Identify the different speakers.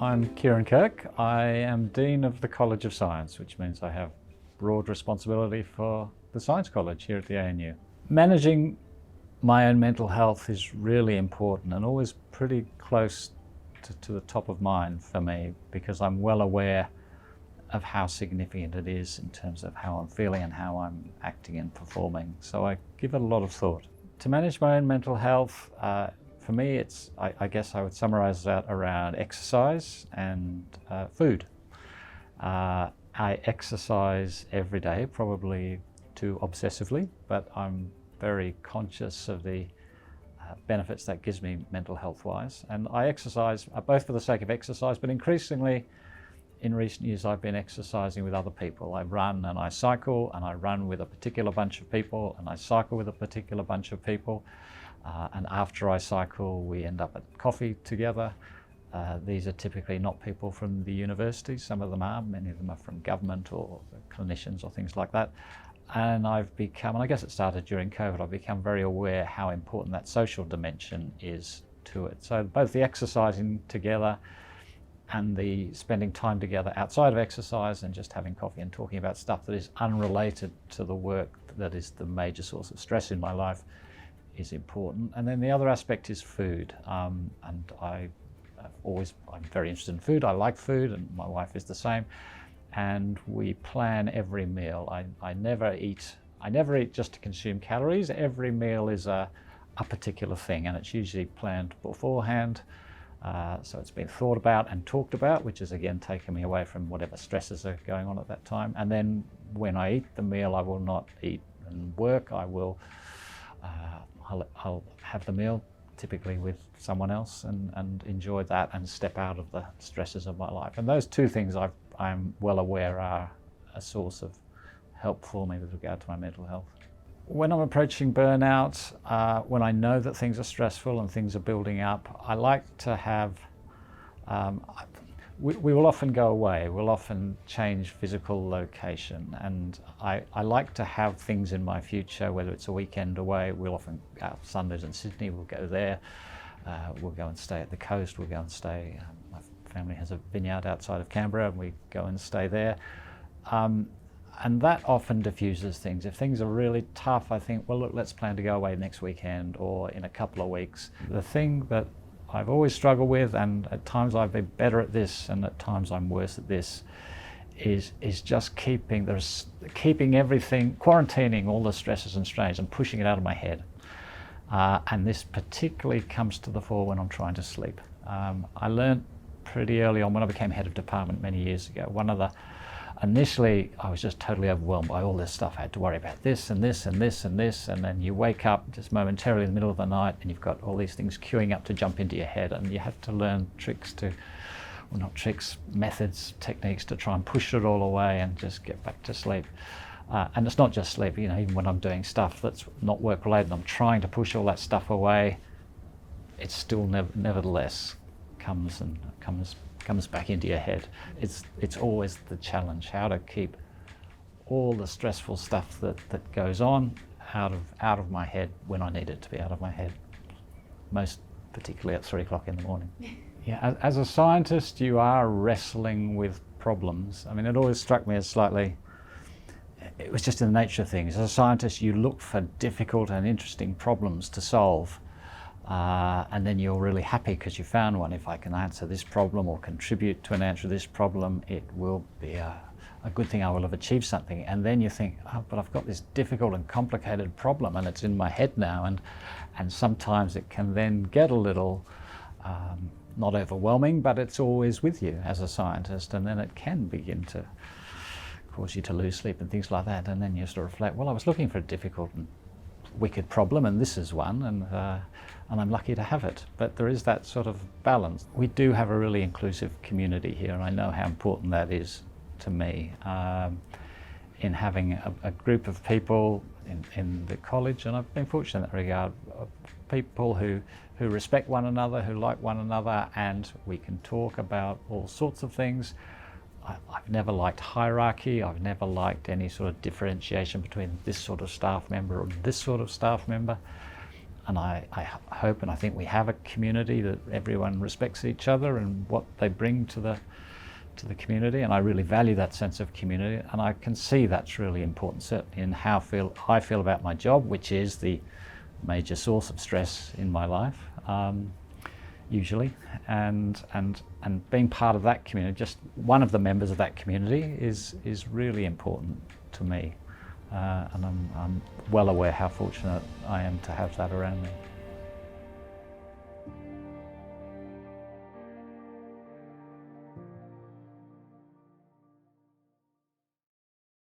Speaker 1: I'm Kiaran Kirk. I am Dean of the College of Science, which means I have broad responsibility for the Science College here at the ANU. Managing my own mental health is really important and always pretty close to the top of mind for me, because I'm well aware of how significant it is in terms of how I'm feeling and how I'm acting and performing. So I give it a lot of thought. To manage my own mental health, for me, I guess I would summarize that around exercise and food. I exercise every day, probably too obsessively, but I'm very conscious of the benefits that gives me mental health-wise. And I exercise both for the sake of exercise, but increasingly in recent years I've been exercising with other people. I run and I cycle, and I run with a particular bunch of people, and I cycle with a particular bunch of people. And after I cycle, we end up at coffee together. These are typically not people from the university. Some of them are, many of them are from government or clinicians or things like that. And I've become, and I guess it started during COVID, I've become very aware how important that social dimension is to it. So both the exercising together and the spending time together outside of exercise and just having coffee and talking about stuff that is unrelated to the work that is the major source of stress in my life is important. And then the other aspect is food. And I'm very interested in food. I like food, and my wife is the same. And we plan every meal. I never eat just to consume calories. Every meal is a particular thing, and it's usually planned beforehand. So it's been thought about and talked about, which has again taken me away from whatever stresses are going on at that time. And then when I eat the meal, I will not eat and work. I'll have the meal typically with someone else and enjoy that and step out of the stresses of my life. And those two things I'm well aware are a source of help for me with regard to my mental health. When I'm approaching burnout, when I know that things are stressful and things are building up, I like to have, we will often go away, we'll often change physical location, and I like to have things in my future, whether it's a weekend away. We'll often go out Sundays in Sydney, we'll go there, we'll go and stay at the coast, we'll go and stay, my family has a vineyard outside of Canberra, and we go and stay there. And that often diffuses things. If things are really tough, I think, well, look, let's plan to go away next weekend or in a couple of weeks. The thing that I've always struggled with, and at times I've been better at this and at times I'm worse at this, is just keeping everything, quarantining all the stresses and strains and pushing it out of my head. And this particularly comes to the fore when I'm trying to sleep. I learned pretty early on when I became head of department many years ago, initially, I was just totally overwhelmed by all this stuff. I had to worry about this and this and this and this, and then you wake up just momentarily in the middle of the night and you've got all these things queuing up to jump into your head, and you have to learn methods, techniques to try and push it all away and just get back to sleep. And it's not just sleep, even when I'm doing stuff that's not work related and I'm trying to push all that stuff away, it still nevertheless comes back into your head. It's always the challenge, how to keep all the stressful stuff that goes on out of my head when I need it to be out of my head, most particularly at 3 o'clock in the morning. Yeah, as a scientist, you are wrestling with problems. I mean, it always struck me as it was just in the nature of things. As a scientist, you look for difficult and interesting problems to solve. And then you're really happy because you found one. If I can answer this problem or contribute to an answer to this problem, it will be a good thing. I will have achieved something. And then you think, oh, but I've got this difficult and complicated problem and it's in my head now. And sometimes it can then get a little, not overwhelming, but it's always with you as a scientist. And then it can begin to cause you to lose sleep and things like that. And then you sort of reflect, well, I was looking for a difficult and wicked problem, and this is one, and I'm lucky to have it. But there is that sort of balance. We do have a really inclusive community here, and I know how important that is to me, in having a group of people in the college, and I've been fortunate in that regard, people who respect one another, who like one another, and we can talk about all sorts of things. I've never liked hierarchy. I've never liked any sort of differentiation between this sort of staff member or this sort of staff member. I hope and I think we have a community that everyone respects each other and what they bring to the community, and I really value that sense of community, and I can see that's really important, certainly in how I feel about my job, which is the major source of stress in my life, usually, and being part of that community, just one of the members of that community, is really important to me, and I'm well aware how fortunate I am to have that around me.